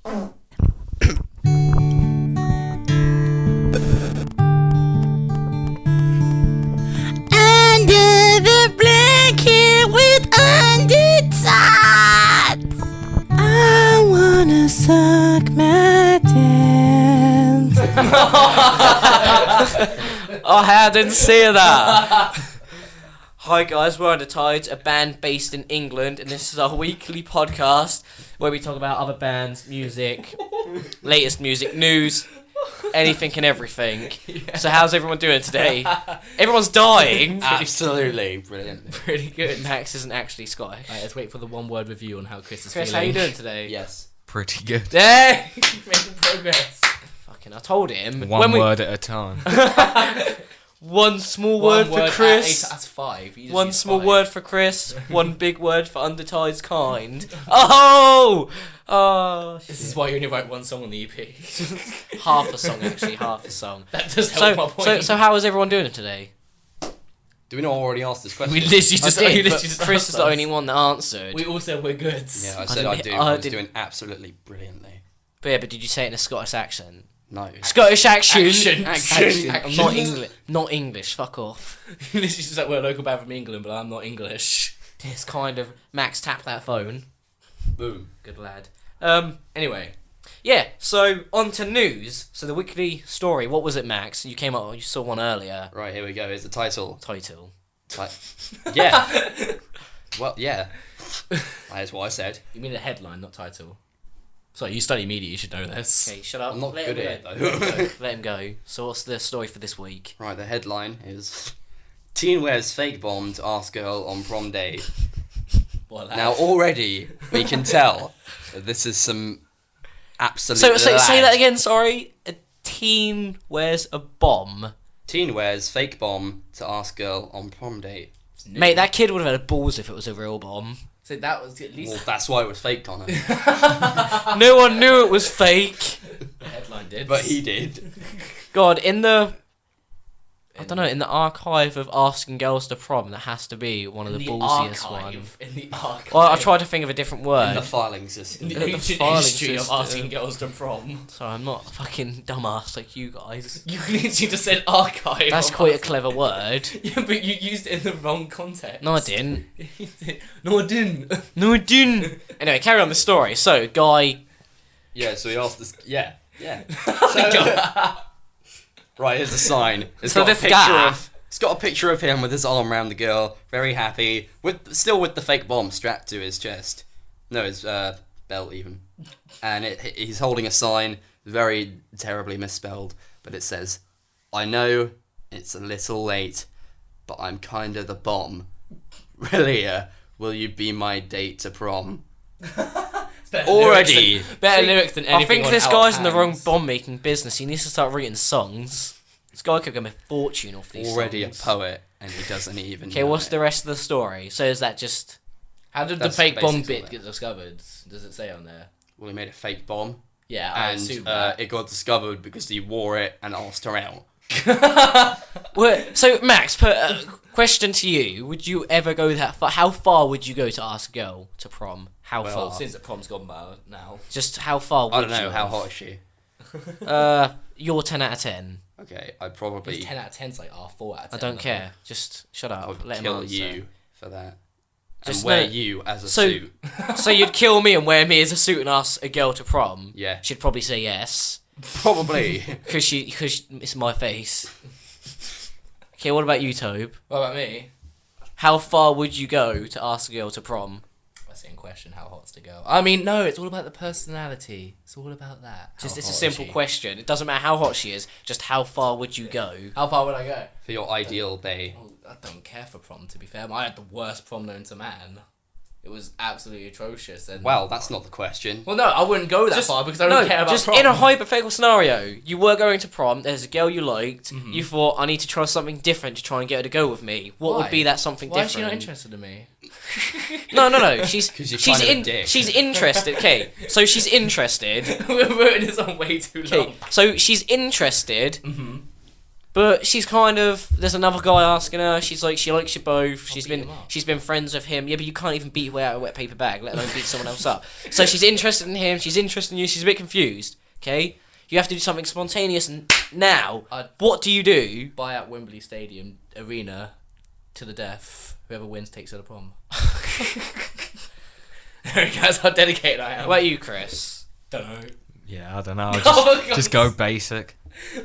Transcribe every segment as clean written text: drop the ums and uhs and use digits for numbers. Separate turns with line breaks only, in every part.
the blanket with UnderTides. I wanna suck my dance.
Oh, I didn't see that. Hi guys, we're UnderTides, a band based in England, and this is our weekly podcast where we talk about other bands, music, latest music news, anything and everything. Yeah. So how's everyone doing today? Everyone's dying.
Absolutely brilliant.
Pretty good. Max isn't actually Scottish.
Right, let's wait for the one-word review on how Chris is
Chris,
feeling.
how you doing today?
Yes.
Pretty good.
Hey!
Making progress.
Fucking, I told him.
One word at a time.
One small word for Chris.
That's 5.
One small word for Chris. One big word for UnderTides kind. Oh! Oh, shit.
This is why you only write one song on the EP.
Half a song, actually. Half a song.
That does help my point.
So how is everyone doing today?
Do we not already ask this question?
We literally just...
Chris is the only one that answered.
We all said we're good.
Yeah, I said I do. I was doing absolutely brilliantly.
But but did you say it in a Scottish accent?
No.
Scottish action.
Action.
I'm not English. Not English. Fuck off.
Literally just like we're a local band from England, but I'm not English.
It's kind of... Max, tap that phone.
Boom.
Good lad. Anyway. Yeah, so on to news. So the weekly story, what was it, Max? You came up, you saw one earlier.
Right, here we go. Here's the title. Yeah. Well, yeah. That's what I said.
You mean the headline, not title. Sorry, you study media, you should know this.
Okay, shut up.
I'm not good at it, though.
Let him go. So what's the story for this week?
Right, the headline is... Teen wears fake bomb to ask girl on prom day. Now, already, we can tell that this is some absolute
So say that again, sorry. A teen wears a bomb.
Teen wears fake bomb to ask girl on prom day.
Mate, that kid would have had balls if it was a real bomb.
So that was at least...
Well, that's why it was faked on her.
No one knew it was fake.
The headline did.
But he did.
God, in the archive of asking girls to prom, that has to be one of the ballsiest ones.
In the archive.
Well, I tried to think of a different word.
In the filing system.
In the ancient
filing
history of
system.
asking girls to prom.
Sorry, I'm not a fucking dumbass like you guys.
You literally just said archive.
That's quite a clever word.
Yeah, but you used it in the wrong context.
No, I didn't.
No, I didn't.
No, it didn't. Anyway, carry on the story. So, guy...
Yeah, so he asked this... Yeah. So, right, here's a sign. It's got a picture of him with his arm around the girl, very happy, still with the fake bomb strapped to his chest. No, his belt even. And he's holding a sign, very terribly misspelled, but it says, "I know it's a little late, but I'm kinda the bomb. Really, will you be my date to prom?" Already.
Better lyrics than anything.
I think
on
this
Out
guy's
of
in the wrong
Hands.
bomb-making business. He needs to start writing songs. This guy could get a fortune off these
Already
songs.
a poet, and he doesn't even
Okay,
know
what's
it.
the rest of the story? So is that just...
How did
That's
the fake bomb
basically
bit
it.
get discovered? Does it say on there?
Well, he made a fake bomb,
Yeah, I
and
assume that.
it got discovered because he wore it and asked her out.
Well, so, Max, question to you. Would you ever go that far? How far would you go to ask a girl to prom? How
Well,
far?
Since the prom's gone by now.
Just how far would
I don't know,
you
how
go?
hot is she?
You're 10 out of 10.
Okay, I'd probably...
10 out of 10's like 4 out of 10.
I don't care. Just shut
I
up.
would
Let him
kill
answer.
you for that.
Just
and wear
no-
you as a
So-
suit.
So you'd kill me and wear me as a suit and ask a girl to prom?
Yeah.
She'd probably say yes.
Probably.
Because it's my face. Okay, what about you, Tobe?
What about me?
How far would you go to ask a girl to prom?
That's in question, how hot's the girl? I mean, no, it's all about the personality. It's all about that.
Just
How
it's a
hot is
simple
she?
question. It doesn't matter how hot she is. Just how far would you go?
How far would I go?
For your ideal day.
Oh, I don't care for prom, to be fair. I had the worst prom known to man. It was absolutely atrocious. And
Well, that's not the question.
well, no, I wouldn't go that far because I don't care about
just
prom.
in a hypothetical scenario, you were going to prom. There's a girl you liked.
Mm-hmm.
You thought, I need to try something different to try and get her to go with me. What
Why?
would be that something
Why is she
different?
not interested in me?
No. She's
'Cause you're
she's
kind of a dick.
she's interested. Okay, so she's interested.
We're voting this on way too long.
Okay, so she's interested.
Mm-hmm.
But she's kind of. There's another guy asking her. She's like, she likes you both. She's
beat him up.
been friends with him. Yeah, but you can't even beat your way out of a wet paper bag, let alone beat someone else up. So she's interested in him. She's interested in you. She's a bit confused. Okay, you have to do something spontaneous now. What do you do?
Buy out Wembley Stadium arena to the death. Whoever wins takes her to prom. There you go. That's how dedicated I am.
What about you, Chris?
Don't know.
Yeah, I don't know.
Oh,
Just go basic.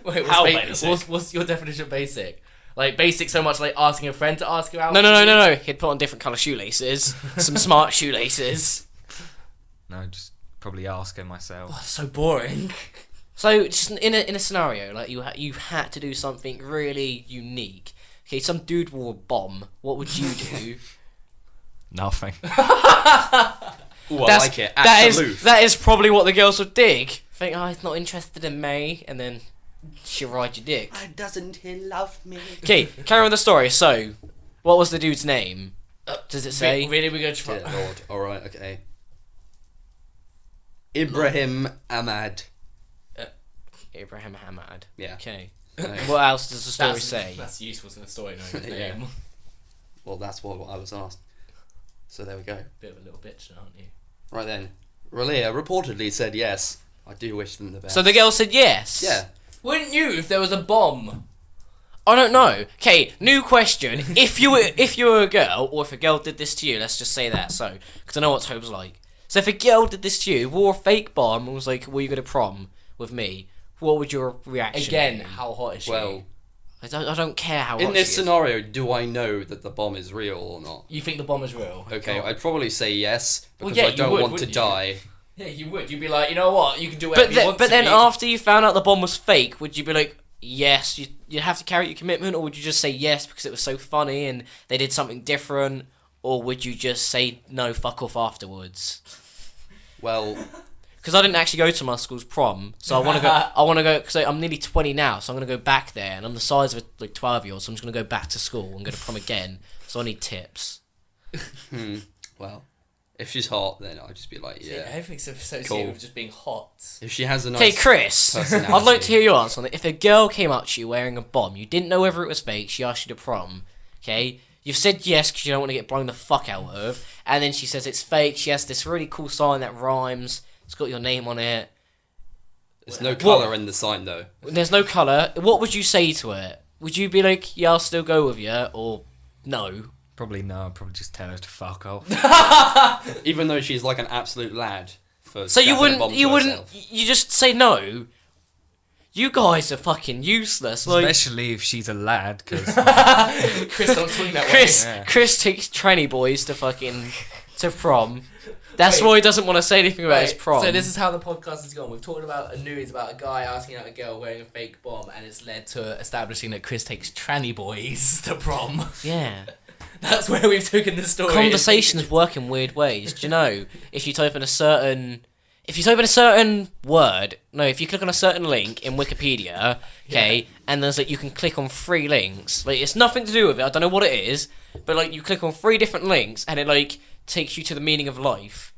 Wait,
How basic?
What's your definition of basic? Like basic so much like asking a friend to ask you out?
No. He'd put on different colour shoelaces. Some smart shoelaces.
No, just probably ask her myself.
Oh, that's so boring.
So, just in a scenario, like you had to do something really unique. Okay, some dude wore a bomb. What would you do?
Nothing.
Ooh, I like it.
That is probably what the girls would dig. Think, oh, he's not interested in me, and then she'll ride your dick.
Why doesn't he love me?
Okay, carry on with the story. So, what was the dude's name? Does it say?
Really, we're going to try.
Dear Lord. Alright, okay. Ibrahim Ahmad.
Abraham Hamad.
Yeah.
Okay.
No.
What else does the story say?
That's useful to the story knowing his
Yeah.
name.
Well, that's what I was asked. So there we go.
Bit of a little bitch, aren't you?
Right then. Ralia reportedly said yes. I do wish them the best.
So the girl said yes.
Yeah.
Wouldn't you if there was a bomb?
I don't know. Okay, new question. If you were a girl, or if a girl did this to you, let's just say that. So, because I know what Tobe's like. So if a girl did this to you, wore a fake bomb, and was like, "Will you go to prom with me?" What would your reaction
Again,
be?
how hot is she?
Well,
I don't care how.
in
hot
this
she is.
scenario, do I know that the bomb is real or not?
You think the bomb is real?
Okay,
Oh.
I'd probably say yes
Well,
because
yeah,
I
you
don't
would,
want to
wouldn't you?
die.
Yeah, you would. You'd be like, you know what? You can do whatever
But
you want
but
to
then
me.
after you found out the bomb was fake, would you be like, yes, you'd have to carry out your commitment, or would you just say yes because it was so funny and they did something different, or would you just say no, fuck off afterwards?
Well,
Because I didn't actually go to my school's prom, so I want to go. Because I'm nearly 20 now, so I'm gonna go back there, and I'm the size of a 12-year-old, so I'm just gonna go back to school and go to prom again. So I need tips.
well, if she's hot, then I'll just be like,
Yeah,
yeah.
everything's associated
Cool.
with just being hot.
If she has a nice
Okay, Chris,
personality.
I'd like to hear your answer on it. If a girl came up to you wearing a bomb, you didn't know whether it was fake, she asked you to prom, okay? You've said yes because you don't want to get blown the fuck out of, and then she says it's fake. She has this really cool sign that rhymes. It's got your name on it.
There's no colour in the sign though.
There's no colour. What would you say to it? Would you be like, yeah, I'll still go with you, or no?
Probably no. I'd probably just tell her to fuck off.
Even though she's like an absolute lad. For
So you
strapping a bomb
wouldn't,
to herself.
you just say no? You guys are fucking useless. Like,
Especially if she's a lad, because
Chris, don't swing that
Chris,
Yeah.
Chris takes tranny boys to prom. That's why he doesn't want to say anything about his prom.
So this is how the podcast has gone. We've talked about a news about a guy asking out a girl wearing a fake bomb, and it's led to establishing that Chris takes tranny boys to prom.
Yeah.
That's where we've taken the story.
Conversations work in weird ways. Do you know? If you type in a certain word, no, if you click on a certain link in Wikipedia, okay, and there's like you can click on 3 links. Like it's nothing to do with it. I don't know what it is, but like you click on 3 different links and it like takes you to the meaning of life.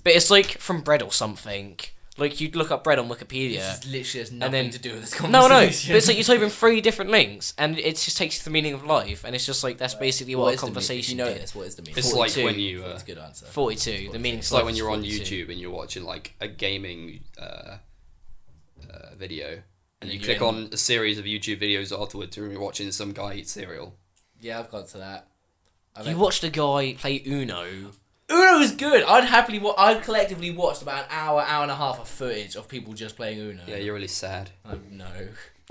But it's like from bread or something. Like you'd look up bread on Wikipedia.
This literally has
And
nothing
then-
to do with this
No,
conversation.
but it's like you type in 3 different links, and it just takes you to the meaning of life, and it's just like that's basically what a
is the meaning? If
conversation
you know
is.
this, what is the meaning?
It's like
42.
when you.
That's a good answer.
42. The meaning.
It's like when you're on YouTube and you're watching like a gaming video, and you
then
click
you
on a series of YouTube videos afterwards, and you're watching some guy eat cereal.
Yeah, I've got to that.
You watched a guy play Uno.
Uno is good. I'd collectively watched about an hour and a half of footage of people just playing Uno.
Yeah, you're really sad.
No,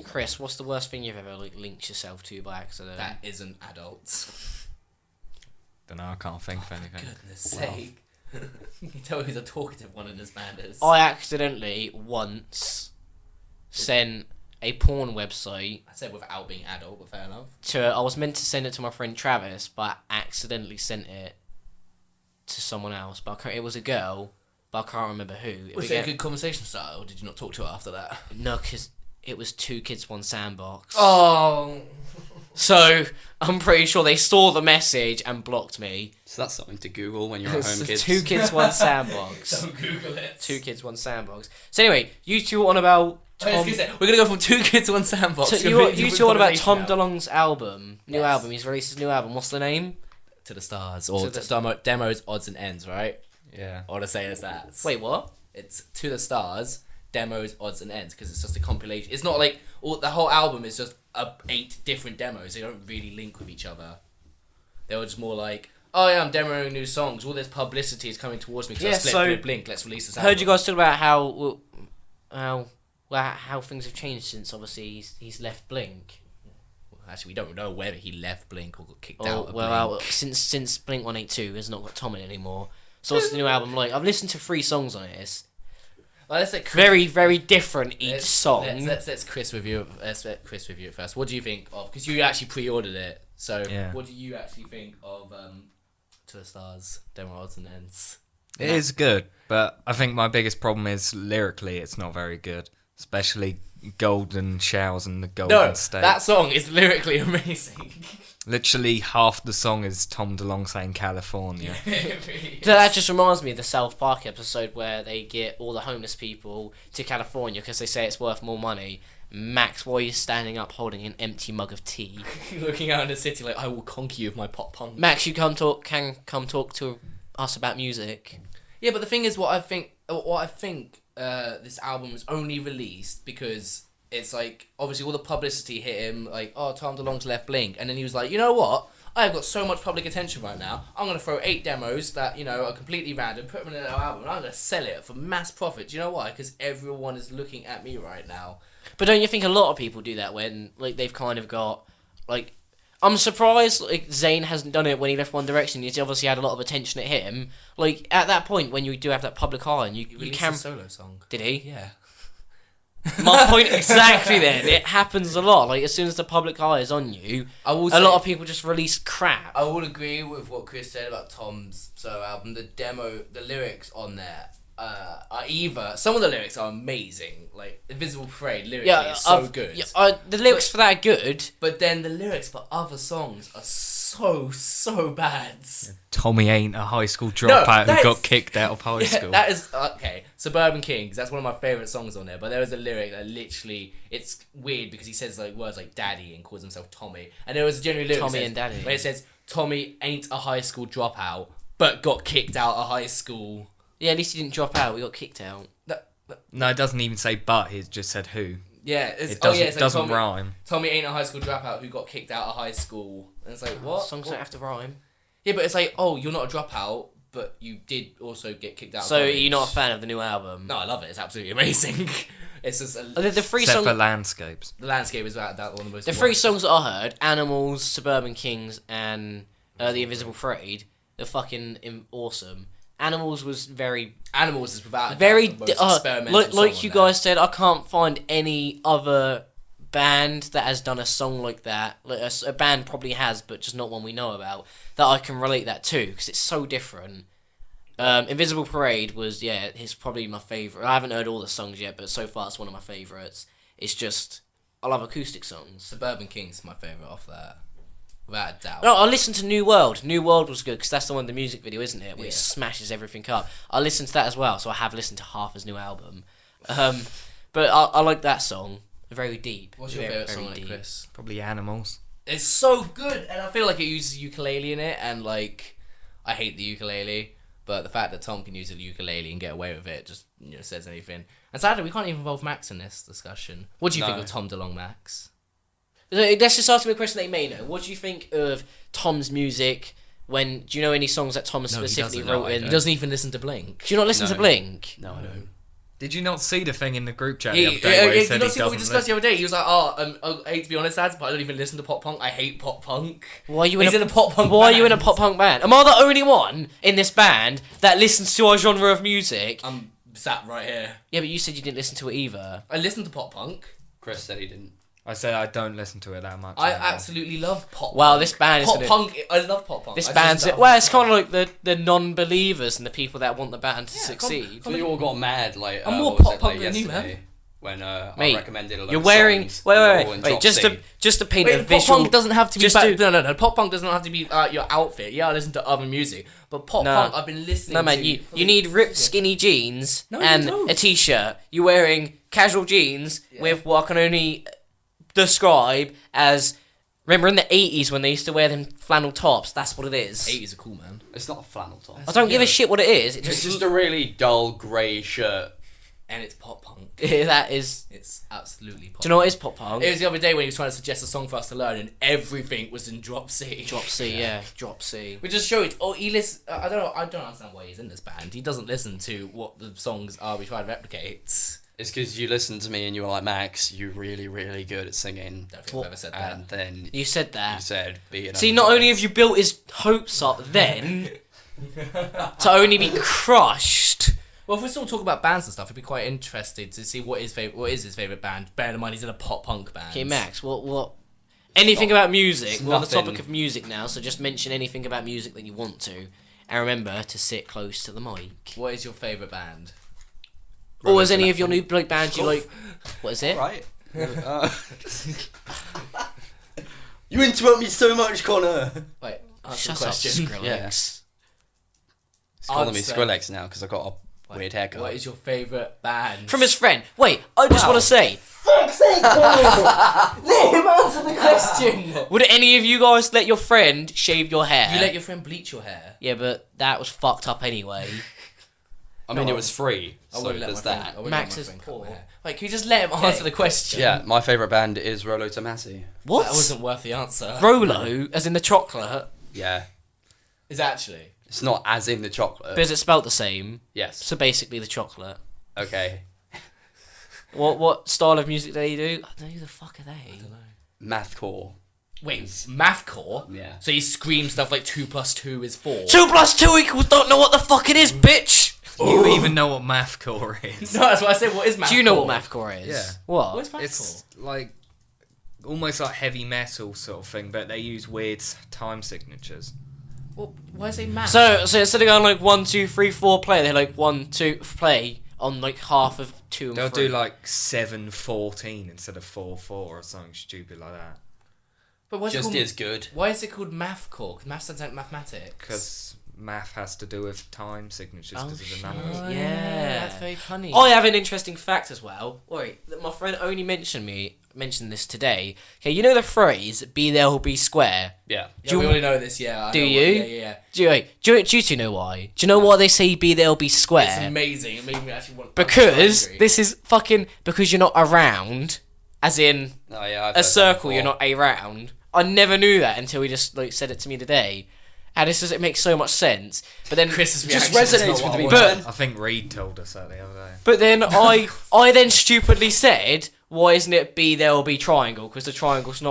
Chris, what's the worst thing you've ever like, linked yourself to by accident?
that isn't adults.
don't know. I can't think of anything.
Goodness sake. You can tell who's a talkative one in this band is.
I accidentally once sent a porn website
I said without being adult, but fair enough.
I was meant to send it to my friend Travis, but I accidentally sent it to someone else. But it was a girl, but I can't remember who.
Was it a good conversation style, or did you not talk to her after that?
No, because it was 2 Kids One Sandbox.
Oh.
So I'm pretty sure they saw the message and blocked me.
So that's something to Google when you're at home, kids.
2 Kids One Sandbox.
Don't Google it.
2 Kids One Sandbox. So anyway, you two were on about
We're gonna go from Two Kids One Sandbox.
So you two on about Tom DeLonge's album, new album. He's released his new album. What's the name?
To the Stars or Demos, Odds and Ends, right?
Yeah.
I want to say it's that.
Wait, what?
It's To the Stars, Demos, Odds and Ends, because it's just a compilation. It's not like the whole album is just 8 different demos. They don't really link with each other. They were just more like, oh yeah, I'm demoing new songs. All this publicity is coming towards me because I split with Blink. Let's release this album.
Heard you guys talk about how things have changed since obviously he's left Blink.
Actually, we don't know whether he left Blink or got kicked out of Blink.
Well, since Blink 182 has not got Tom in anymore. So what's the new album like? I've listened to 3 songs on it.
Well, let's let
very, very different each song.
Let's Chris review. Let's let Chris review it first. What do you think of? Because you actually pre-ordered it. So what do you actually think of To the Stars, Demo, Odds and Ends?
It is good, but I think my biggest problem is lyrically it's not very good. Especially Golden Showers and the Golden State.
That song is lyrically amazing.
Literally half the song is Tom DeLonge saying California.
So that just reminds me of the South Park episode where they get all the homeless people to California because they say it's worth more money. Max, why are you standing up holding an empty mug of tea?
Looking out in the city like, I will conquer you with my pop punk.
Max, you can come talk to us about music.
Yeah, but the thing is, what I think this album was only released because it's like, obviously all the publicity hit him, like, oh, Tom DeLonge's left Blink, and then he was like, you know what? I've got so much public attention right now, I'm going to throw 8 demos that, are completely random, put them in an album, and I'm going to sell it for mass profit. Do you know why? Because everyone is looking at me right now.
But don't you think a lot of people do that when, like, they've kind of got, like... I'm surprised, like, Zayn hasn't done it when he left One Direction. He's obviously had a lot of attention at him. Like, at that point, when you do have that public eye, and you can...
a solo song.
Did he?
Yeah.
My point exactly then. It happens a lot. Like, as soon as the public eye is on you, a lot of people just release crap.
I will agree with what Chris said about Tom's solo album. The lyrics on there are either... Some of the lyrics are amazing. Like, Invisible Parade, lyrically, is so good.
Yeah, the lyrics for that are good.
But then the lyrics for other songs are so bad.
Tommy ain't a high school dropout who got kicked out of high school.
That is... Okay, Suburban Kings, that's one of my favourite songs on there. But there is a lyric that literally... It's weird because he says like words like daddy and calls himself Tommy. And there was a general lyric
Tommy and daddy.
where it says, Tommy ain't a high school dropout, but got kicked out of high school.
Yeah, at least he didn't drop out. We got kicked out.
No, it doesn't even say but. He just said who.
Yeah,
it doesn't rhyme.
Tommy ain't a high school dropout who got kicked out of high school. And it's like, what?
Songs don't have to rhyme.
Yeah, but it's like, oh, you're not a dropout, but you did also get kicked out of
college.
college.
You're not a fan of the new album?
No, I love it. It's absolutely amazing. It's just...
the 3
Except
songs...
for Landscapes.
The Landscape is that one of the most...
The 3 songs that I heard, Animals, Suburban Kings, and The Invisible Parade, they're fucking awesome. Animals was very...
Animals is without
very
the most experimental
like you guys said, I can't find any other band that has done a song like that. Like a band probably has, but just not one we know about, that I can relate that to, because it's so different. Invisible Parade was, it's probably my favourite. I haven't heard all the songs yet, but so far it's one of my favourites. It's just, I love acoustic songs.
Suburban Kings is my favourite off that. Without a doubt.
No, I listened to New World. New World was good because that's the one, the music video, isn't it? Where it smashes everything up. I listened to that as well, so I have listened to half his new album. But I like that song. Very deep.
What's your favourite song, like, Chris?
Probably Animals.
It's so good, and I feel like it uses ukulele in it, and like, I hate the ukulele, but the fact that Tom can use a ukulele and get away with it just says anything. And sadly, we can't even involve Max in this discussion. What do you think of Tom DeLonge, Max?
Let's just ask him a question they may know. What do you think of Tom's music? Do you know any songs that Tom specifically wrote in?
He doesn't even listen to Blink.
Do you not listen to Blink?
No, I don't.
Did you not see the thing in the group chat the other day where he said he doesn't?
What we discussed the other day? He was like, I hate to be honest, lads, but I don't even listen to pop punk. I hate pop punk.
Why are you in
a pop punk
Why
band?
are you in a pop punk band? Am I the only one in this band that listens to our genre of music?
I'm sat right here.
Yeah, but you said you didn't listen to it either.
I listen to pop punk.
Chris said he didn't.
I said I don't listen to it that much.
I absolutely love pop.
Well, this band is
pop punk. I love pop punk.
This band's well, it's kind of like the non-believers and the people that want the band to succeed.
So you all got mad like
I'm more pop punk than you,
man. When I recommended a lot
you're
of
wearing
songs,
wait, just to paint a visual.
Pop punk doesn't have to be no. Pop punk doesn't have to be your outfit. Yeah, I listen to other music, but pop punk I've been listening.
No, man, you need ripped skinny jeans and a t-shirt. You're wearing casual jeans with what I can only describe as. Remember in the 80s when they used to wear them flannel tops? That's what it is.
80s are cool, man.
It's not a flannel top.
I don't give a shit what it is.
It's just a really dull grey shirt.
And it's pop punk.
That is.
It's absolutely pop.
Do you know what is pop punk?
It was the other day when he was trying to suggest a song for us to learn, and everything was in drop C.
Drop C, yeah. Drop C.
Which just shows. Oh, he listens. I don't understand why he's in this band. He doesn't listen to what the songs are we try to replicate.
It's because you listened to me and you were like, Max, you're really, really good at singing.
Don't think I've ever said that.
And then
You said that.
you said, be an
See, not only have you built his hopes up then, to only be crushed.
Well, if we're still talking about bands and stuff, it'd be quite interesting to see what is his favourite band. Bearing in mind he's in a pop punk band.
Okay, Max, what? Anything about music? We're on the
nothing.
topic of music now, so just mention anything about music that you want to. And remember to sit close to the mic.
What is your favourite band?
Or is any of your new bands you like... What is it?
Right. You interrupt me so much, Connor.
Wait, answer
Shut
the
up,
question.
Skrillex.
Yeah. It's calling me
Answer.
Skrillex now because I got a weird haircut.
What is your favourite band?
From his friend. Wait, I just want to say...
Let him answer the question!
Would any of you guys let your friend shave your hair?
You let your friend bleach your hair?
Yeah, but that was fucked up anyway.
I mean, it was free,
I
so
wouldn't let
there's
my friend-
that.
I wouldn't
Max
let my
is
friend cut
poor.
my hair. Wait, can you just let him answer the question?
Yeah, my favourite band is Rolo Tomasi.
What?
That wasn't worth the answer.
Rolo, as in the chocolate,
Yeah.
Is actually.
It's not as in the chocolate.
but is it spelt the same?
Yes.
So basically the chocolate.
Okay.
What style of music do they do? I don't know who the fuck are they?
Mathcore.
Wait, mathcore?
Yeah.
So he screams stuff like 2 + 2 is 4.
2 + 2 = don't know what the fuck it is, bitch!
You even know what mathcore is?
No, that's what I said. What is mathcore?
Do you know what mathcore is?
Yeah.
What?
What's mathcore?
It's like almost like heavy metal sort of thing, but they use weird time signatures.
Well, why is it math?
So instead of going like 1, 2, 3, 4 play, they're like 1, 2 play on like half of 2 and
They'll
3.
do like 7/14 instead of 4/4 or something stupid like that.
but why is it
Just
called,
as good.
why is it called mathcore? Because math sounds like mathematics.
Because math has to do with time signatures
Oh,
because of the
shit.
numbers.
Oh,
Yeah.
that's very funny.
I have an interesting fact as well. Wait, that my friend only mentioned this today. Okay, you know the phrase "be there or be square."
Yeah.
Yeah, we already know this. Yeah. I
Do
know
you?
Yeah.
Do you two know why? Do you know why they say "be there or be
It's
square"?
amazing. It made me actually want.
Because this is fucking because you're not around, as in
Oh, yeah, I've heard
a
that
circle.
before.
You're not around. I never knew that until he just like said it to me today, and it makes so much sense. But then
Chris's
Just
reaction is
resonates
not what
with me,
I
But-
wanted.
I think Reed told us that the other day.
But then I then stupidly said, why isn't it be there or be triangle? Because the triangle's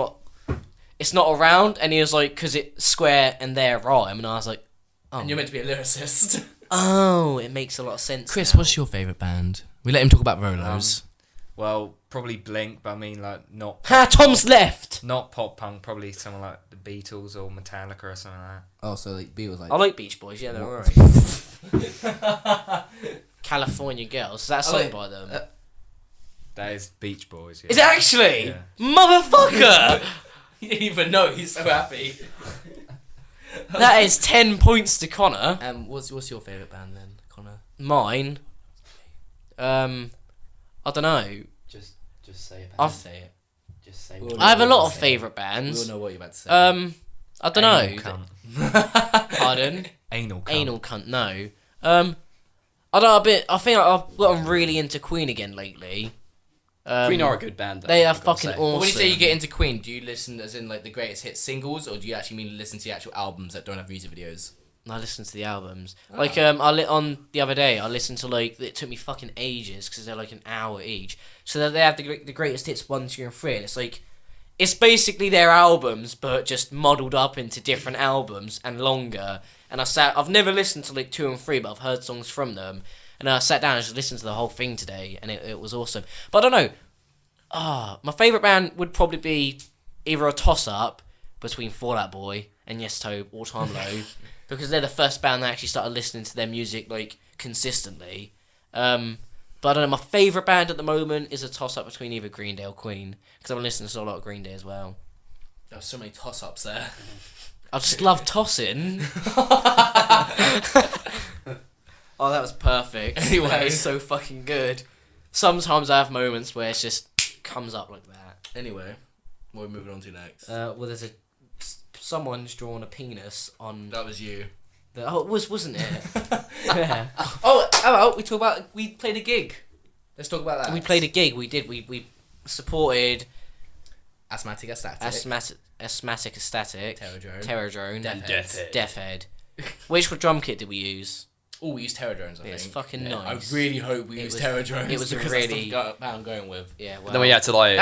it's not around. And he was like, because it's square and there rhyme. And I was like, oh.
And you're meant to be a lyricist.
Oh, it makes a lot of sense.
Chris,
now.
what's your favourite band? We let him talk about Rolos.
Well, probably Blink, but I mean like not
Ha, Tom's left.
not pop punk. Probably someone like the Beatles or Metallica or something like that.
Oh, so like Beatles like.
I like Beach Boys, yeah, don't worry. California Girls, is that a song
like-
by them?
That is Beach Boys. Yeah.
Is it actually?
Yeah.
Motherfucker!
He didn't even know. He's so happy.
That is 10 points to Connor.
What's your favourite band then, Connor?
Mine. I don't know.
Just say it.
I've-
Say it.
Just say
We'll
I have a lot of
Say it.
favourite
We all
bands.
know what you're about to say.
I don't know.
Anal cunt.
Pardon?
Anal cunt.
Anal cunt. No. I don't know, I think I've gotten really into Queen again lately.
Queen are a good band. Though,
They are
I've gotta
fucking
say.
awesome.
When you say you get into Queen, do you listen as in like the greatest hit singles, or do you actually mean listen to the actual albums that don't have music videos?
I listen to the albums.
Oh.
Like on the other day, I listened to like it took me fucking ages because they're like an hour each. So that they have the greatest hits 1, 2, and 3. And it's like it's basically their albums, but just modelled up into different albums and longer. And I've never listened to like 2 and 3, but I've heard songs from them. And I sat down and just listened to the whole thing today, and it was awesome. But I don't know. My favourite band would probably be either a toss-up between Fall Out Boy and Yes To All Time Low, because they're the first band that actually started listening to their music like consistently. But I don't know. My favourite band at the moment is a toss-up between either Green Day or Queen, because I'm listening to a lot of Green Day as well.
There's so many toss-ups there.
I just love tossing. Oh, that was perfect.
Anyway.
That was so fucking good. sometimes I have moments where it just comes up like that.
Anyway, what are we moving on to next?
Well, there's someone's drawn a penis on.
That was you.
It wasn't it? Yeah.
Oh, how about we played a gig. Let's talk about that.
We played a gig. We did. We supported
Asthmatic Aesthetic.
Asthmatic Aesthetic.
Terradrone.
Death Head. Which drum kit did we use?
Oh, we used Terradrones, I think.
It's fucking nice.
I really hope we used Terradrones.
It was
because
really...
that's the I'm going with.
Yeah, well...
Then we had to like...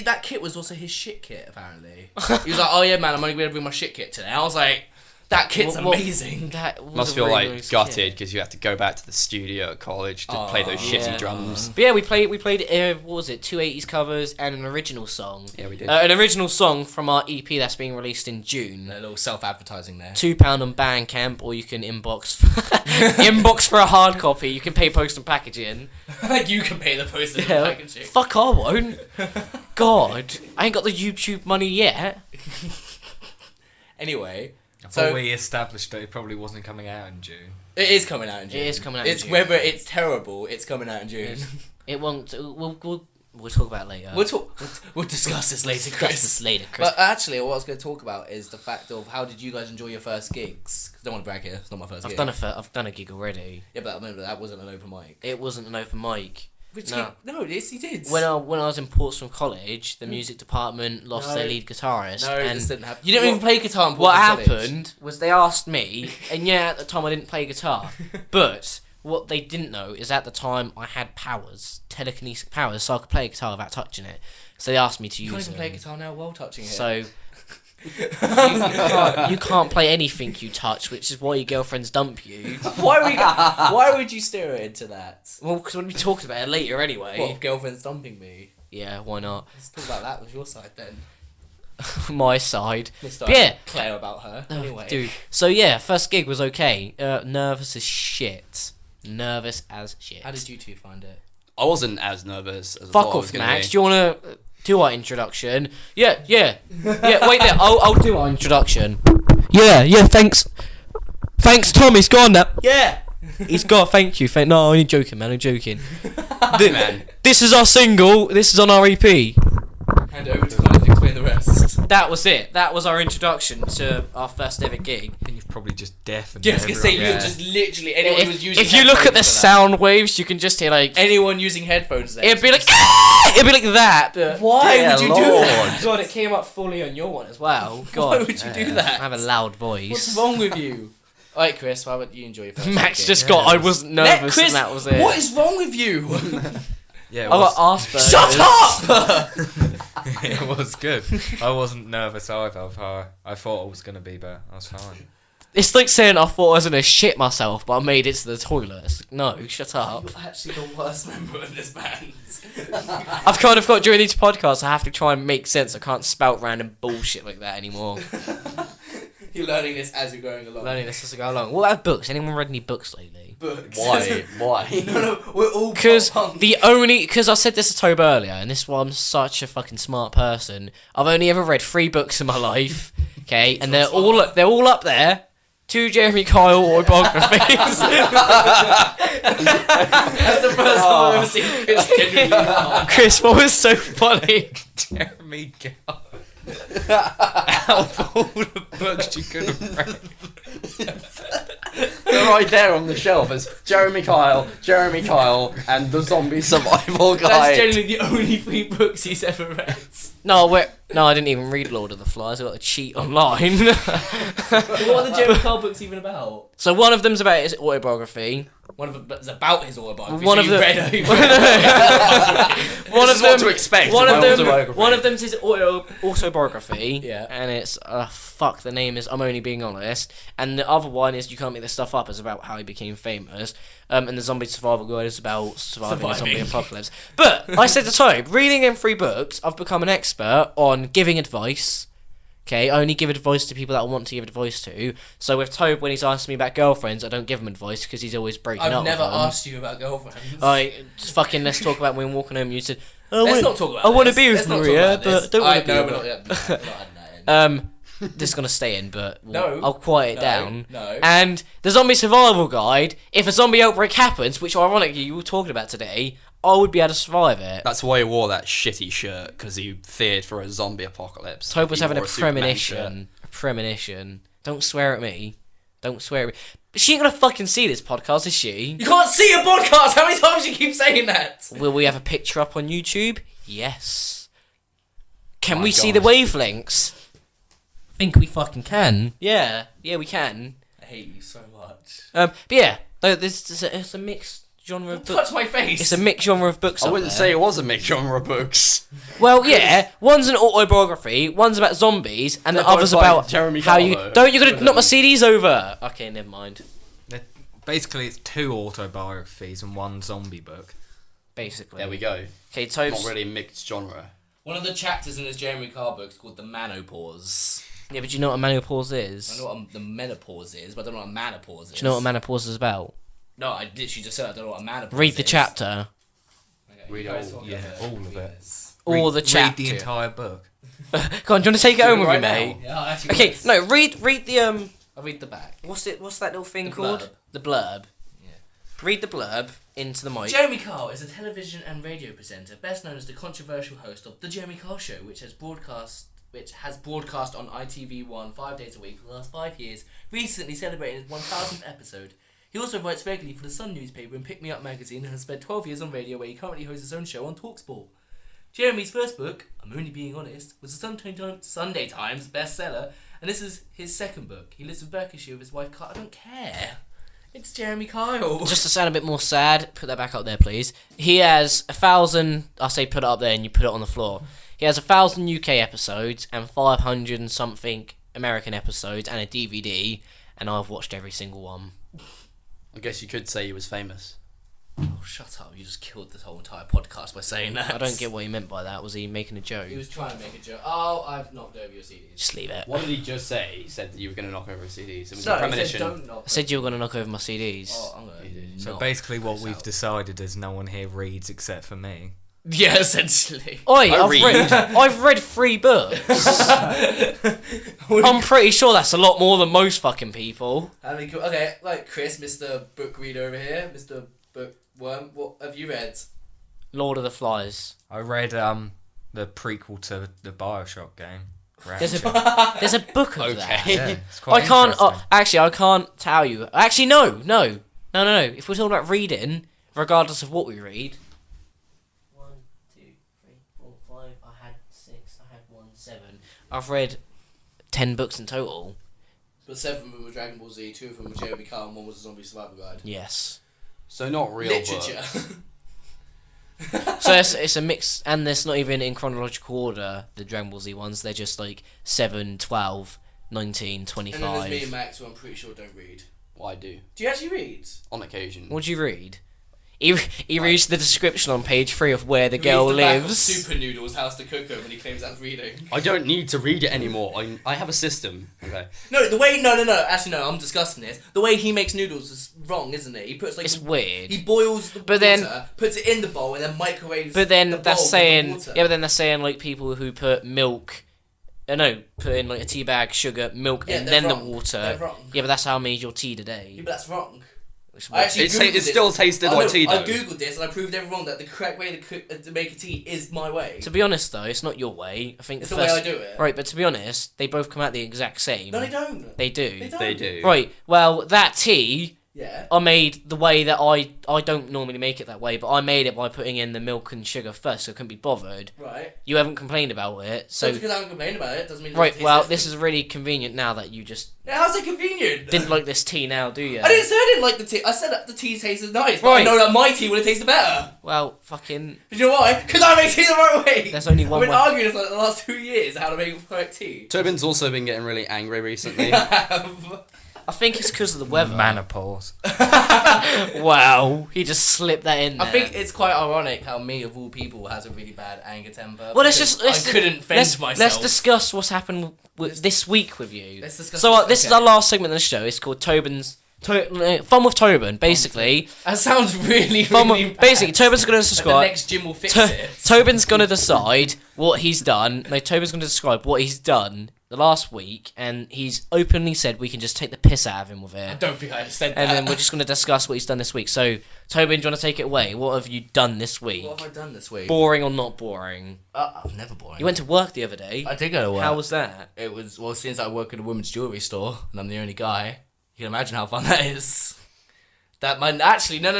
That kit was also his shit kit, apparently. He was like, oh yeah, man, I'm only going to bring my shit kit today. I was like... That kit's amazing.
That was
must
a
feel
really
like
nice
gutted because you had to go back to the studio at college to play those shitty drums.
But yeah, we played. What was it? 2 80s covers and an original song.
Yeah, we did.
An original song from our EP that's being released in June.
A little self-advertising there.
£2 on Bandcamp, or you can inbox for a hard copy. You can pay post and packaging.
Like you can pay the post and packaging.
Fuck, I won't. God, I ain't got the YouTube money yet.
Anyway.
I thought we established that it probably wasn't coming out in June.
It is coming out in June.
It is coming out in June.
Whether it's terrible, it's coming out in June.
It won't. We'll talk about it later.
We'll discuss this later, Chris. But actually, what I was going to talk about is the fact of how did you guys enjoy your first gigs? 'Cause I don't want to brag here. It's not my first gig.
I've done a gig already.
Yeah, but remember that wasn't an open mic.
It wasn't an open mic.
No, yes, he did.
When I was in Portsmouth College, the music department lost their lead guitarist.
No,
and
this didn't happen. You didn't even play guitar in Portsmouth
What
College.
happened was they asked me, and yeah, at the time I didn't play guitar, but what they didn't know is at the time I had telekinetic powers, so I could play a guitar without touching it. So they asked me to use it.
You can't even play guitar now while touching it.
So you can't play anything you touch, which is why your girlfriends dump you.
Why would you steer it into that?
Well, because we'll be talking about it later anyway.
What, if girlfriend's dumping me?
Yeah, why not?
Let's talk about that with your side then.
My side.
Let's start Claire about her. Anyway.
Dude. So yeah, first gig was okay. Nervous as shit.
How did you two find it?
I wasn't as nervous as I
Fuck
thought I was
off,
gonna
Max.
be.
Do you want to do our introduction? Yeah. Wait there. I'll do our introduction. Yeah. Thanks, Tom. He's gone now. Yeah. He's gone. Thank you. No, I'm only joking, man. I'm joking.
Man.
This is our single. This is on our EP.
Hand over to Claire to explain the rest.
That was it. That was our introduction to our first ever gig.
I think you've probably just deafened
Yeah, I was going to say,
everyone.
you just literally, anyone who was using
If you look at the
headphones for that.
sound waves, you can just hear like...
Anyone using headphones there.
It'd be like... It'd be like that. But
Why would you do that?
God, it came up fully on your one as well. God.
Why would you do that?
I have a loud voice.
What's wrong with you? Alright, Chris, how about you enjoy your first
Max
gig?
just got... I wasn't nervous
Chris,
and that was it.
what is wrong with you?
Yeah,
I got Asperger's.
Shut up!
It was good. I wasn't nervous either of how I thought I was going to be, but I was fine.
It's like saying I thought I was going to shit myself, but I made it to the toilet. It's like, no, shut up.
You're actually the worst member of this band.
I've kind of got, during these podcasts, I have to try and make sense. I can't spout random bullshit like that anymore.
You're learning this as you're going along.
Learning this as I go along. What about books? Anyone read any books lately?
Books.
Why?
No, we're all
Because
pop-punk.
because I said this to Tobe earlier, and this is why I'm such a fucking smart person. I've only ever read 3 books in my life, okay, and they're all up there. 2 Jeremy Kyle autobiographies.
That's the first time I've ever seen Chris genuinely laugh.
Chris, what was so funny?
Jeremy Gill. Out of all the books you could have read.
They're right there on the shelf as Jeremy Kyle, and the Zombie Survival Guide.
That's generally the only 3 books he's ever read.
No, I didn't even read Lord of the Flies. I got to cheat online.
What are the Jeremy Kyle books even about?
So one of them's about his autobiography.
One of them is about his autobiography.
One
so
of
you
them-
read
One
This
of
is what
them.
to expect
One
in
of
my
them.
autobiography.
One of them's his autobiography.
Yeah.
And it's fuck. The name is I'm Only Being Honest. And the other one is You Can't Make This Stuff Up. Is about how he became famous. And the Zombie Survival Guide is about surviving a zombie apocalypse. But I said to Tobe, reading them 3 books, I've become an expert on giving advice. Okay, I only give advice to people that I want to give advice to. So with Tobe, when he's asking me about girlfriends, I don't give him advice because he's always breaking up
I've never
with them.
asked you about girlfriends.
Just fucking let's talk about when we're walking home. You said,
Let's not talk about
I want to
this.
be with
Let's not talk
Maria,
about this.
but don't want to be
No,
with
we're
her.
not adding that in.
This is gonna stay in, but
No.
I'll quiet it
No,
down.
no.
And the zombie survival guide. If a zombie outbreak happens, which ironically you were talking about today, I would be able to survive it.
That's why he wore that shitty shirt, because he feared for a zombie apocalypse.
Toad was
He
having a
wore Superman shirt.
premonition. A premonition. Don't swear at me. Don't swear at me. But she ain't gonna fucking see this podcast, is she?
You can't see a podcast! How many times do you keep saying that?
Will we have a picture up on YouTube? Yes. Can
My
we see the
God.
wavelengths? Think we fucking can. Yeah, we can.
I hate you so much.
But yeah, though it's a mixed genre of
Don't
books.
touch my face!
It's a mixed genre of books.
I
up
wouldn't
there.
say it was a mixed genre of books.
Well, yeah, one's an autobiography, one's about zombies, and the
They're both
other's
by
about
Jeremy
how you.
Garlow.
Don't, you're gonna knock my CDs over. Okay, never mind.
Basically, it's 2 autobiographies and 1 zombie book.
Basically.
There we go.
Okay, Toad's.
Not really a mixed genre.
One of the chapters in this Jeremy Carr book is called The Menopause.
Yeah, but do you know what a menopause is?
I know what the menopause is, but I don't know what a menopause is.
Do you know what a menopause is about?
No, I literally just said I don't know what a menopause is.
Read the chapter.
Okay,
Read
you guys
all-
talk
yeah,
about
all of it.
this.
Or the
Read
chapter.
the entire book.
Go on, do you want to take it home with
right
me,
now.
mate?
Yeah, I'll actually
Okay,
read this.
no, read the
I'll read the back.
What's that little thing
The
called?
blurb.
The blurb.
Yeah.
Read the blurb into the mic.
Jeremy Carr is a television and radio presenter, best known as the controversial host of The Jeremy Carr Show, which has broadcast on ITV1 5 days a week for the last 5 years, recently celebrating his 1000th episode. He also writes regularly for the Sun newspaper and Pick Me Up magazine and has spent 12 years on radio, where he currently hosts his own show on TalkSport. Jeremy's first book, I'm Only Being Honest, was a Sunday Times bestseller, and this is his second book. He lives in Berkshire with his wife Carl. I don't care. It's Jeremy Kyle.
Just to sound a bit more sad, put that back up there, please. He has 1,000. I say put it up there, and you put it on the floor. He has 1,000 UK episodes and 500 and something American episodes and a DVD, and I've watched every single one.
I guess you could say he was famous.
Oh, shut up. You just killed this whole entire podcast by saying that.
I don't get what he meant by that. Was he making a joke?
He was trying to make a joke. Oh, I've knocked over your CDs.
Just leave it.
What did he just say? He said that you were going to knock over CDs. It was
No,
a
he
premonition.
said don't knock
I said you were going to knock over my CDs.
Oh, I'm going to
So basically, what we've decided is no one here reads except for me.
Yeah, essentially.
Oi,
I
read. I've read 3 books. I'm pretty sure that's a lot more than most fucking people.
Okay, like Chris, Mr. Book Reader over here, Mr. Bookworm, what have you read?
Lord of the Flies.
I read the prequel to the Bioshock game.
There's
Rapture.
There's a book of that.
Yeah, it's
I
quite
can't.
interesting.
Actually, I can't tell you. Actually, no. If we're talking about reading, regardless of what we read. 1, 2, 3, 4, 5. I had 6. I had 1, 7. I've read 10 books in total.
But 7 of them were Dragon Ball Z, 2 of them were Jeremy Kyle, and 1 was a Zombie Survival Guide.
Yes.
So not real
Literature.
books.
So it's a mix, and it's not even in chronological order. The Dragon Ball Z ones, they're just like 7, 12, 19, 25.
And then there's me and Max, who I'm pretty sure don't read.
Well, I do.
Do you actually read?
On occasion.
What'd you read? He reads the description on page 3 of where the
He
girl
reads the back of
lives.
Super Noodles' House to Coco when he claims that's reading.
I don't need to read it anymore. I have a system. Okay.
No, the way actually no, I'm discussing this. The way he makes noodles is wrong, isn't it? He puts like
It's weird.
he boils the
But
water,
then-
puts it in the bowl, and then microwaves.
But then
the bowl
that's
with the
saying,
water.
yeah. But then that's saying like people who put milk, put in like a tea bag, sugar, milk,
Yeah,
and
they're
then
wrong.
the water.
They're wrong.
Yeah, but that's how I made your tea today.
Yeah, but that's wrong.
It's
I actually
It
Googled this.
still tasted
I
like
know,
tea
I
though.
googled this and I proved everyone that the correct way to make a tea is my way.
To be honest though, it's not your way. I think
It's
the
the way
first,
I do it.
Right, but to be honest, they both come out the exact same.
No, they don't.
They do.
They don't.
They do.
Right. Well, that tea
Yeah.
I made the way that I don't normally make it that way, but I made it by putting in the milk and sugar first, so I couldn't be bothered.
Right.
You haven't complained about it,
So
so
because I haven't complained about it doesn't mean.
right.
It
Well,
tastes
this
different.
is really convenient now that you just
Yeah, how's it convenient?
didn't like this tea now, do you?
I didn't say I didn't like the tea. I said that the tea tasted nice, but I
Right.
know that my tea would have tasted better.
Well, fucking.
Do you know why? Because I make tea the right way.
There's only one
I've been
way.
arguing for like the last 2 years how to make correct tea.
Tobin's also been getting really angry recently.
I think it's because of the weather.
Menopause.
Wow, he just slipped that in there.
I think it's quite ironic how me of all people has a really bad anger temper.
Well, let's
because
just
I couldn't fend
let's
myself.
discuss what's happened this week with you.
Let's discuss
So
this-
this is
okay.
our last segment of the show. It's called Tobin's Fun with Tobin. Basically,
That sounds really,
Fun
really
with,
bad.
basically Tobin's gonna
Like the
describe.
next gym will fix
To-
it.
Tobin's gonna decide what he's done. No, Tobin's gonna describe what he's done the last week, and he's openly said we can just take the piss out of him with
I
it.
don't think I said that.
And then we're just going to discuss what he's done this week. So, Tobin, do you want to take it away? What have you done this week?
What have I done this week?
Boring or not boring?
I'm never boring.
You went to work the other day.
I did go to work.
How was that?
It was, well, since I work at a women's jewellery store, and I'm the only guy, you can imagine how fun that is. That might... Actually, no.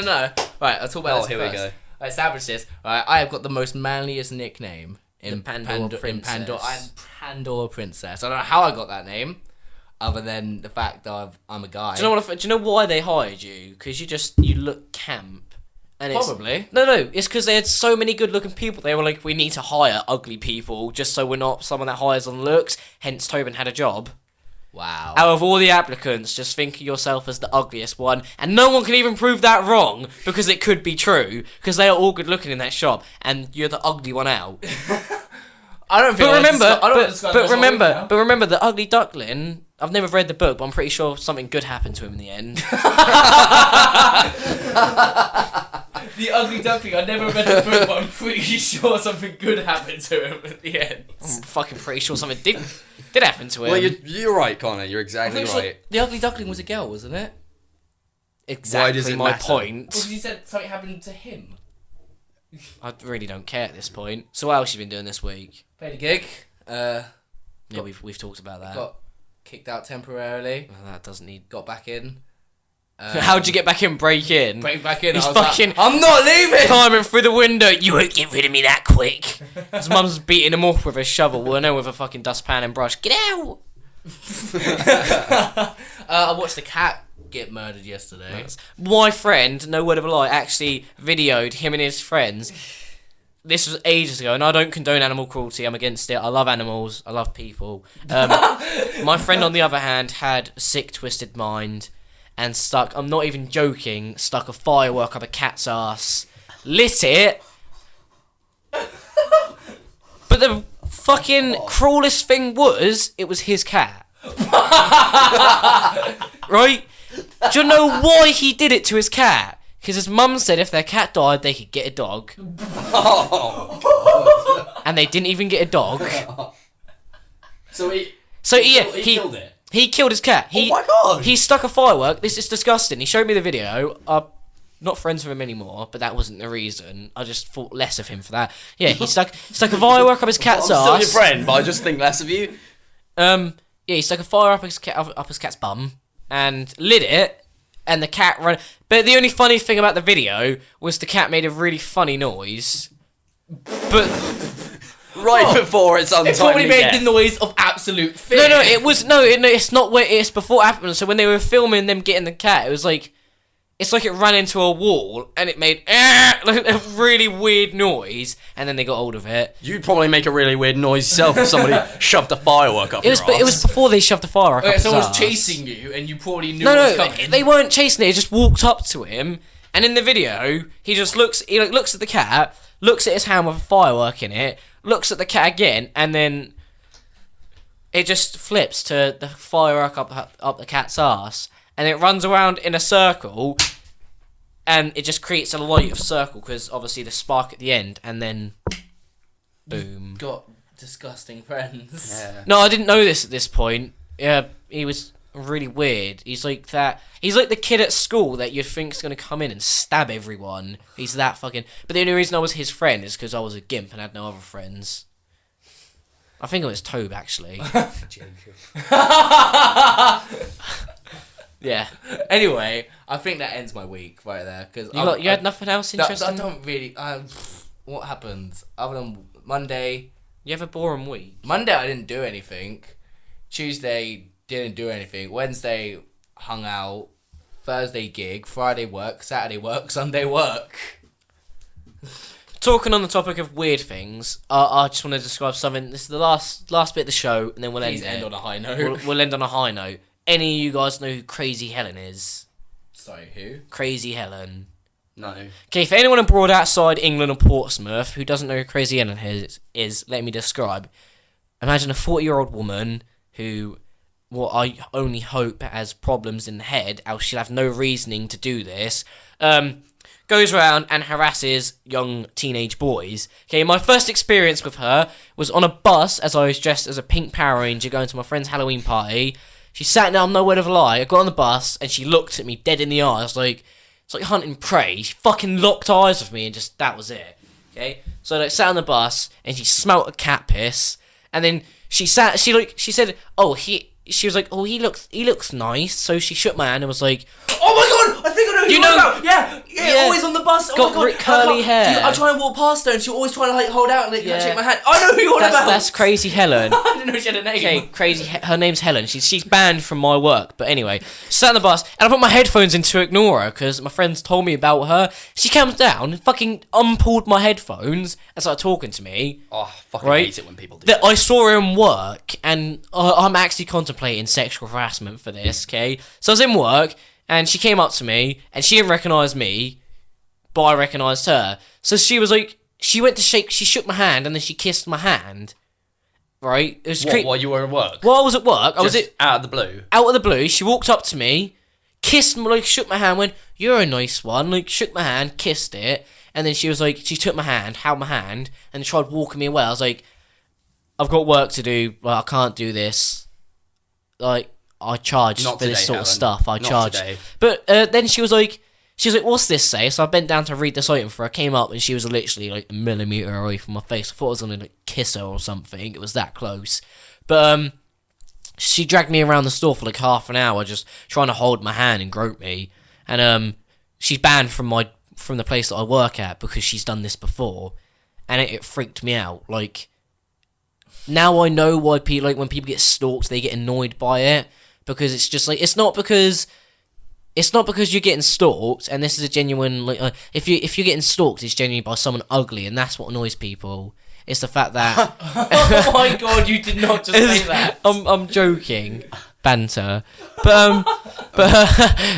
Right, I'll talk about this
here
first.
we go.
I established this. Right, I have got the most manliest nickname in
Pandora Princess.
I'm Pandora Princess. I don't know how I got that name, other than the fact that I'm a guy.
Do you know why they hired you? Because you look camp. And
Probably.
No, it's because they had so many good-looking people. They were like, we need to hire ugly people just so we're not someone that hires on looks. Hence, Tobin had a job.
Wow.
Out of all the applicants, just think of yourself as the ugliest one, and no one can even prove that wrong because it could be true because they are all good-looking in that shop, and you're the ugly one out.
I don't feel.
But remember, the ugly duckling. I've never read the book, but I'm pretty sure something good happened to him in the end.
The ugly duckling. I never read the book, but I'm pretty sure something good happened to him at the end.
I'm fucking pretty sure something did happen to him.
Well, you're right, Connor. You're exactly right.
The ugly duckling was a girl, wasn't it?
Exactly
Why does it
my
matter?
point.
Because you said something happened to him.
I really don't care at this point. So what else you been doing this week?
Played a gig.
Yeah, we've talked about that.
Got kicked out temporarily.
Well, that doesn't need.
Got back in.
How'd you get back in? Break in.
Break back in.
He's
I was
fucking.
Like, I'm not leaving.
Climbing through the window. You won't get rid of me that quick. His mum's beating him off with a shovel. Well, no, with a fucking dustpan and brush. Get out.
I watched a cat get murdered yesterday.
My friend, no word of a lie, actually videoed him and his friends. This was ages ago, and I don't condone animal cruelty. I'm against it. I love animals. I love people. My friend, on the other hand, had a sick, twisted mind and stuck, I'm not even joking, stuck a firework up a cat's ass, lit it. But the fucking cruelest thing was, it was his cat. Right? Do you know why he did it to his cat? Because his mum said if their cat died, they could get a dog. And they didn't even get a dog.
So he
killed it. He killed his cat.
Oh my God.
He stuck a firework. This is disgusting. He showed me the video. I'm not friends with him anymore, but that wasn't the reason. I just thought less of him for that. Yeah, he stuck a firework up his cat's
I'm
ass.
still your friend, but I just think less of you.
Yeah, he stuck a fire up his cat's bum and lit it, and the cat ran. But the only funny thing about the video was the cat made a really funny noise. But
Before it's untimely
It probably made
death.
the noise of absolute fear.
no, it's not where it's before it happened. So when they were filming them getting the cat, it was like, it's like it ran into a wall and it made like a really weird noise, and then they got hold of it.
You'd probably make a really weird noise yourself if somebody shoved a firework up your ass.
It was before they shoved the fire up
Okay,
his
someone's
ass.
chasing you and you probably knew what was
No,
coming.
they weren't chasing it. It just walked up to him, and in the video, he just looks at the cat, looks at his hand with a firework in it, looks at the cat again, and then it just flips to the firework up the cat's ass, and it runs around in a circle, and it just creates a light of circle because obviously the spark at the end, and then boom.
Got disgusting friends.
Yeah.
No, I didn't know this at this point. Yeah, he was really weird. He's like that. He's like the kid at school that you'd think's gonna come in and stab everyone. He's that fucking. But the only reason I was his friend is because I was a gimp and had no other friends. I think it was Tobe actually. Yeah.
Anyway, I think that ends my week right there because
You had nothing else interesting.
I don't really. What happened other than Monday?
You have a boring week.
Monday I didn't do anything. Tuesday didn't do anything. Wednesday hung out. Thursday gig. Friday work. Saturday work. Sunday work.
Talking on the topic of weird things, I just want to describe something. This is the last bit of the show, and then we'll
Please
end
end
it.
on a high note.
We'll end on a high note. Any of you guys know who Crazy Helen is?
Sorry, who?
Crazy Helen.
No.
Okay, for anyone abroad outside England or Portsmouth who doesn't know who Crazy Helen is, let me describe. Imagine a 40-year-old woman who, what I only hope has problems in the head, else she'll have no reasoning to do this, goes around and harasses young teenage boys. Okay, my first experience with her was on a bus as I was dressed as a pink Power Ranger going to my friend's Halloween party. She sat down, no word of a lie. I got on the bus and she looked at me dead in the eyes like it's like hunting prey. She fucking locked eyes with me and just that was it. Okay, so I sat on the bus and she smelt a cat piss and then she said, oh she was like, oh, he looks nice. So she shook my hand and was like,
oh my god, I think I know who
you
you're
know,
about. Yeah, always on the bus. Oh
got
my god,
curly hair.
I try and walk past her and she'll always try to like hold out and like shake my hand. I know who you're about.
That's Crazy Helen.
I didn't know she had a name.
Okay, her name's Helen. She's banned from my work. But anyway, sat on the bus and I put my headphones in to ignore her because my friends told me about her. She comes down and fucking unpulled my headphones and started talking to me.
Oh, I fucking hate it when people do
that. I saw her in work and I'm actually contemplating sexual harassment for this, okay? So I was in work and she came up to me and she didn't recognise me, but I recognised her. So she was like, she shook my hand and then she kissed my hand. Right? It was
while you were at work?
While I was at work.
Out of the blue?
Out of the blue. She walked up to me, kissed me, like shook my hand, went, you're a nice one, like shook my hand, kissed it, and then she was like, she took my hand, held my hand, and tried walking me away. I was like, I've got work to do, like, I can't do this. Like, I charge
Not
for this
today,
sort of
Helen.
stuff. I
Not
charge.
today.
But then she was like, what's this say? So I bent down to read this item for her. I came up and she was literally like a millimetre away from my face. I thought I was going to like kiss her or something. It was that close. But she dragged me around the store for like half an hour just trying to hold my hand and grope me. And she's banned from the place that I work at because she's done this before. And it freaked me out. Like, now I know why people, like when people get stalked, they get annoyed by it. Because it's just like, it's not because you're getting stalked, and this is a genuine, like, if you're getting stalked, it's genuinely by someone ugly, and that's what annoys people. It's the fact that
oh my god, you did not just say that.
I'm joking, banter, but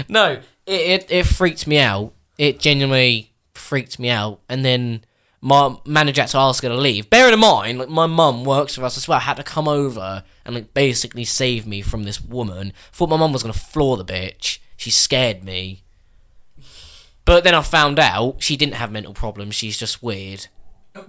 no, it freaked me out. It genuinely freaked me out, and then my manager had to ask her to leave. Bearing in mind, like my mum works with us as well, had to come over and like basically save me from this woman. Thought my mum was gonna floor the bitch. She scared me. But then I found out she didn't have mental problems, she's just weird. And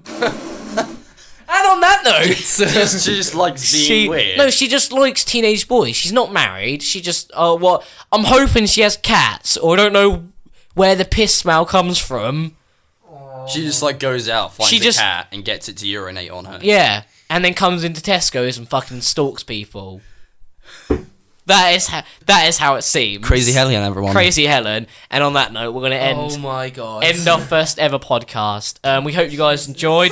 on that note...
she just likes being weird.
No, she just likes teenage boys. She's not married. She just... I'm hoping she has cats, or I don't know where the piss smell comes from.
She just like goes out, finds a cat, and gets it to urinate on her.
Yeah, and then comes into Tesco's and fucking stalks people. That is how it seems.
Crazy Helen, everyone.
Crazy Helen. And on that note, we're going to end.
Oh my god.
End our first ever podcast. We hope you guys enjoyed.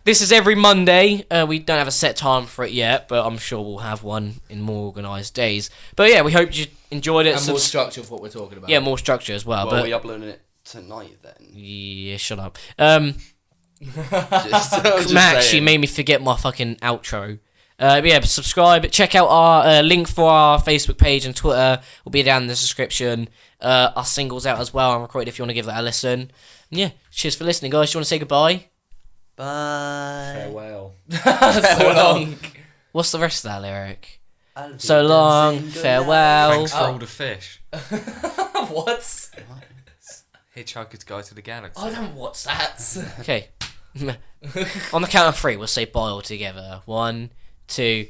This is every Monday. We don't have a set time for it yet, but I'm sure we'll have one in more organised days. But yeah, we hope you enjoyed it.
And more structure of what we're talking about.
Yeah, more structure as well.
Well,
but
are we uploading it tonight then?
Yeah, shut up.
Just
Matt, she
saying.
made me forget my fucking outro. But yeah, subscribe. Check out our link for our Facebook page and Twitter. Will be down in the description. Our singles out as well. I'm recorded if you want to give that a listen. And yeah, cheers for listening, guys. Do you want to say goodbye?
Bye.
Farewell.
So long.
What's the rest of that lyric? So long, farewell.
Thanks for all the fish.
What?
Hitchhiker's Guide to the Galaxy.
I don't watch that.
Okay. On the count of 3, we'll say bye all together. 1, 2.